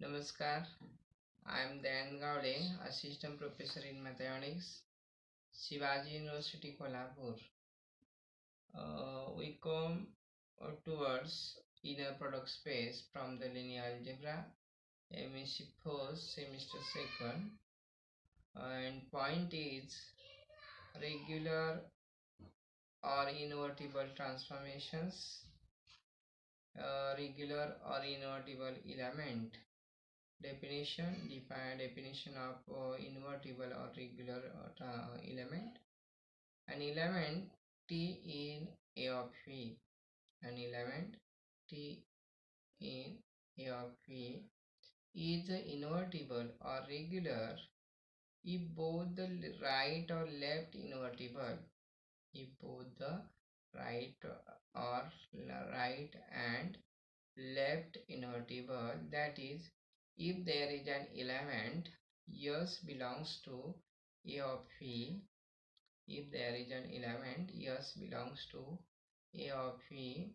Namaskar, I am Dan Gowde, Assistant Professor in Mathematics, Shivaji University, Kolhapur. We come towards inner product space from the linear algebra, MSc1 semester 2nd, and point is regular or invertible transformations, regular or invertible element. Definition of invertible or regular element. An element T in A of V. An element T in A of V is invertible or regular if both the right or left invertible. If both the right or right and left invertible, that is, if there is an element S belongs to A of V, if there is an element S belongs to A of V,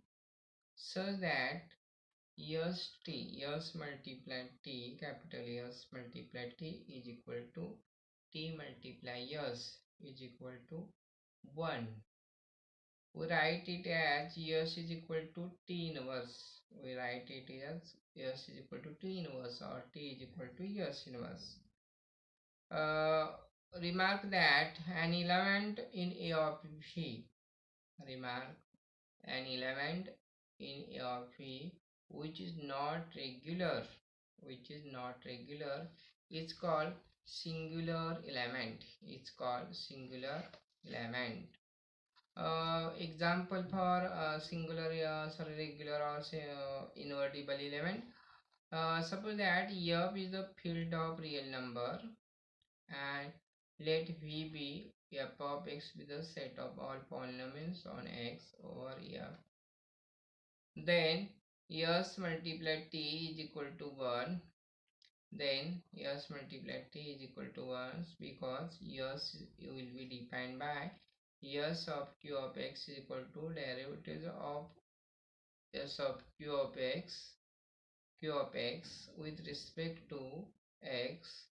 such that S multiplied T, capital S multiplied T is equal to T multiply S is equal to 1. We write it as S is equal to T inverse. We write it as S is equal to T inverse or T is equal to S inverse. Remark that an element in A of V, remark an element in A of V which is not regular, is called singular element. It's called singular element. Example for regular or invertible element. Suppose that F is the field of real number and let V be f of x with the set of all polynomials on x over f. Then S multiplied t is equal to 1. Then S multiplied t is equal to 1 because S will be defined by S of q of x is equal to derivatives of S of q of x with respect to x,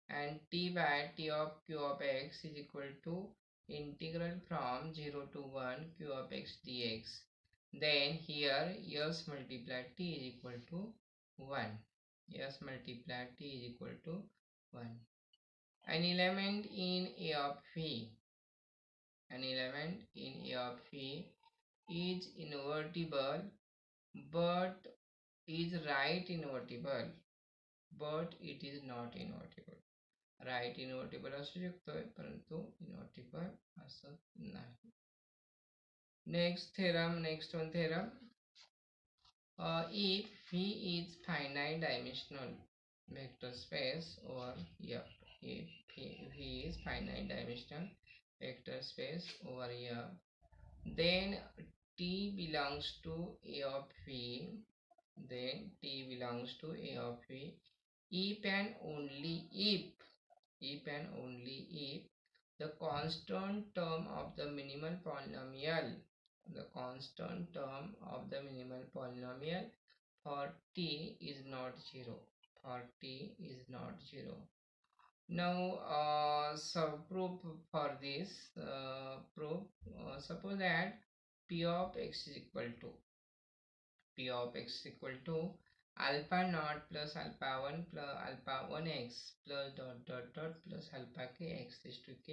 and t by t of q of x is equal to integral from 0 to 1 q of x dx. Then here S multiplied t is equal to 1. S multiplied t is equal to 1. An element in A of V. An element in A of V is invertible but is right invertible, but it is not invertible. Right invertible असू शकतोय परंतु invertible असत नाही. Next one theorem. If V is finite dimensional vector space over F, if V is finite dimensional vector space over F, then T belongs to A of V, then T belongs to A of V if and only if the constant term of the minimal polynomial for t is not 0. Now proof for this. Suppose that p of x is equal to alpha naught plus alpha 1 plus alpha 1x plus dot plus alpha k x raised to k.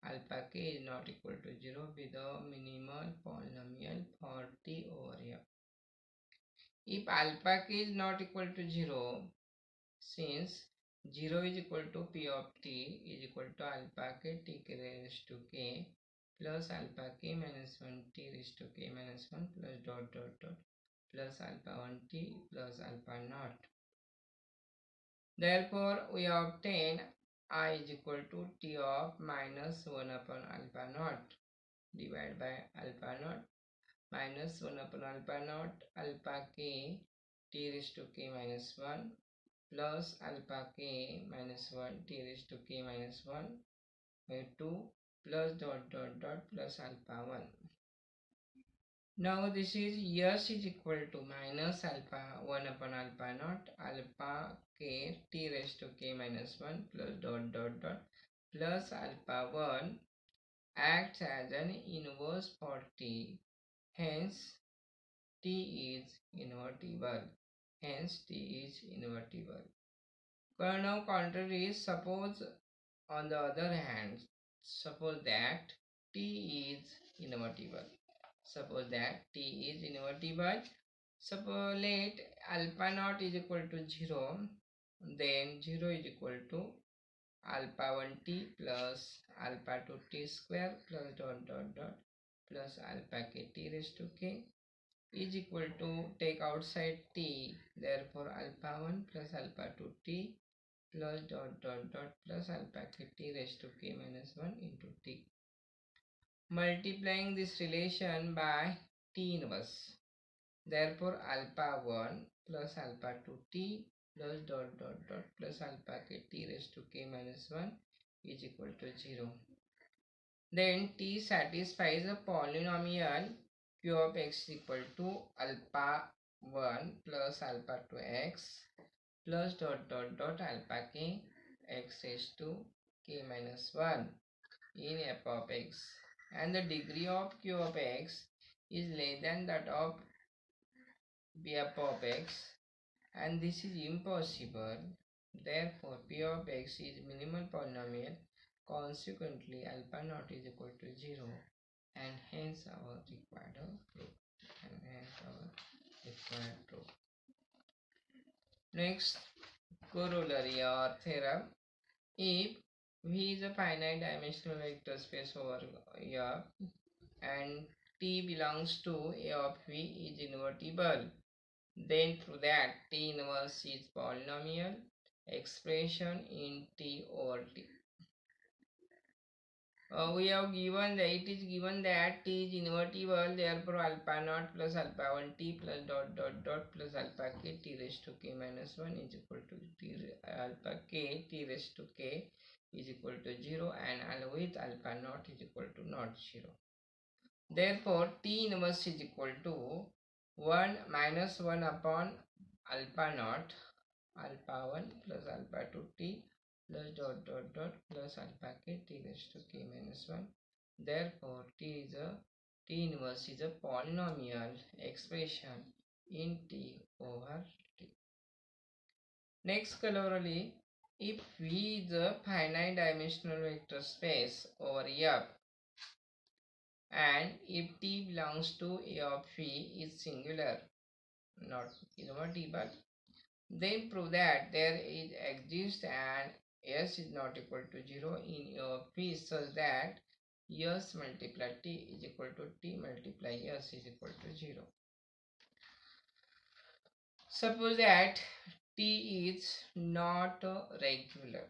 Alpha k is not equal to 0 with the minimal polynomial for t over f. If alpha k is not equal to 0, since 0 is equal to p of t is equal to alpha k t k raised to k plus alpha k minus 1 t raised to k minus 1 plus dot plus alpha 1 t plus alpha naught. Therefore, we obtain I is equal to t of minus 1 upon alpha naught divided by alpha naught minus 1 upon alpha naught alpha k t raised to k minus 1 plus alpha k minus 1 t raised to k minus 1 by 2 plus dot plus alpha 1. Now this is S is equal to minus alpha 1 upon alpha naught alpha k t raised to k minus 1 plus dot dot dot plus alpha 1 acts as an inverse for t. Hence t is invertible. Hence t is invertible. Now contrary, suppose on the other hand, suppose that t is invertible. Suppose that t is invertible. Suppose let alpha naught is equal to 0, then 0 is equal to alpha 1 t plus alpha 2 t square plus dot dot dot plus alpha k t raised to k is equal to take outside t, therefore alpha 1 plus alpha 2 t plus dot dot dot plus alpha k t raised to k minus 1 into t. Multiplying this relation by t inverse. Therefore alpha 1 plus alpha 2 t plus dot dot dot plus alpha k t raised to k minus 1 is equal to 0. Then t satisfies a polynomial q of x is equal to alpha 1 plus alpha 2 x plus dot dot dot alpha k x raised to k minus 1 in f of x, and the degree of q of x is less than that of f of x, and this is impossible. Therefore p of x is minimal polynomial, consequently alpha naught is equal to 0, and hence our required proof. Next, corollary or theorem. If V is a finite dimensional vector space over F and T belongs to A of V is invertible, then through that T inverse is polynomial expression in T over T. We have given that it is given that T is invertible, therefore alpha naught plus alpha 1 t plus dot dot dot plus alpha k t raised to k minus 1 is equal to t alpha k t raised to k is equal to 0, and with alpha naught is equal to not 0. Therefore T inverse is equal to 1 minus 1 upon alpha naught alpha 1 plus alpha 2 t plus dot dot dot plus alpha k t raised to k minus 1. Therefore T inverse is a polynomial expression in T over T. Next corollary, if V is a finite dimensional vector space over F and if T belongs to A of V is singular, not invertible, then prove that there exists and S is not equal to 0 in A of V such that S multiply T is equal to T multiply S is equal to 0. Suppose that T is not regular.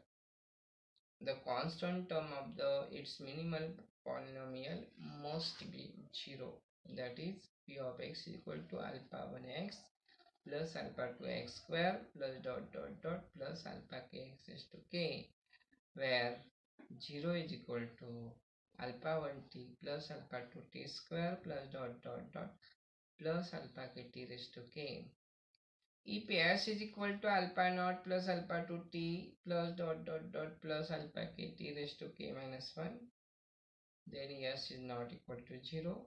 The constant term of its minimal polynomial must be 0. That is p of x is equal to alpha 1x plus alpha 2x square plus dot dot dot plus alpha k x raised to k, where 0 is equal to alpha 1t plus alpha 2t square plus dot dot dot plus alpha k t raised to k. If s is equal to alpha naught plus alpha 2t plus dot dot dot plus alpha k t raised to k minus 1, then s is not equal to 0.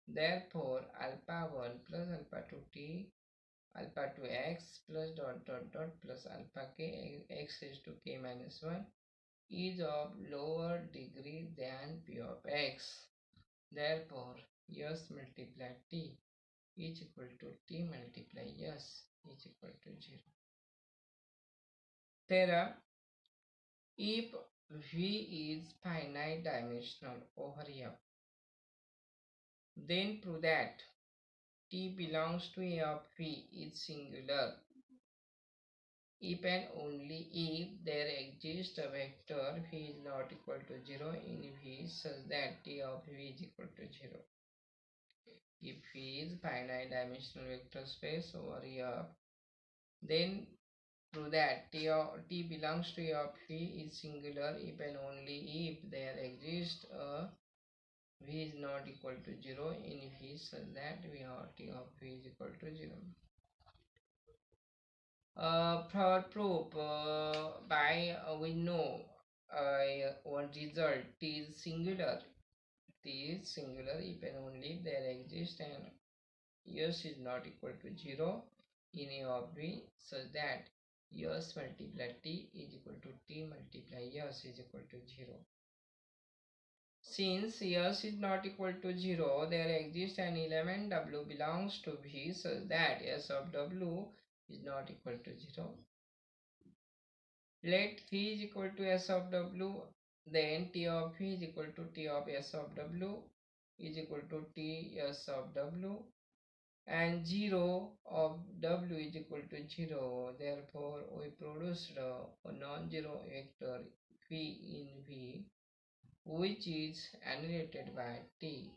Therefore alpha 1 plus alpha 2t alpha 2x plus dot dot dot plus alpha k x raised to k minus 1 is of lower degree than p of x. Therefore s multiply t is equal to t multiply s is equal to 0. Theorem: if V is finite dimensional over F, then prove that T belongs to A of V is singular if and only if there exists a vector V is not equal to 0 in V such that T of V is equal to 0. If V is finite dimensional vector space over F, then prove that T belongs to A of V is singular if and only if there exists a v is not equal to 0 in v such that we have t of v is equal to 0. For proof, by we know one result t is singular. T is singular if and only if there exists an s is not equal to 0 in a of v such that s multiply t is equal to t multiply s is equal to 0. Since s is not equal to 0, there exists an element w belongs to v such that s of w is not equal to 0. Let v is equal to s of w, then t of v is equal to t of s of w is equal to t s of w, and 0 of w is equal to 0. Therefore, we produced a non-zero vector v in v, which is annihilated by t.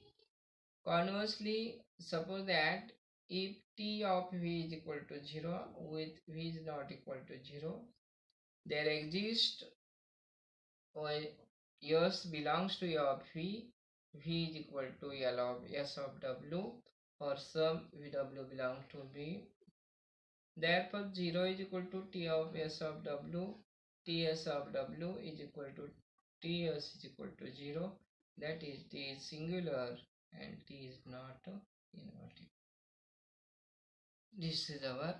Conversely, suppose that if t of v is equal to 0 with v is not equal to 0, there exists s belongs to of v, v is equal to l of s of w, or some vw belongs to v. Therefore, 0 is equal to t of s of w, ts of w is equal to ts is equal to 0. That is, t is singular and t is not invertible. This is our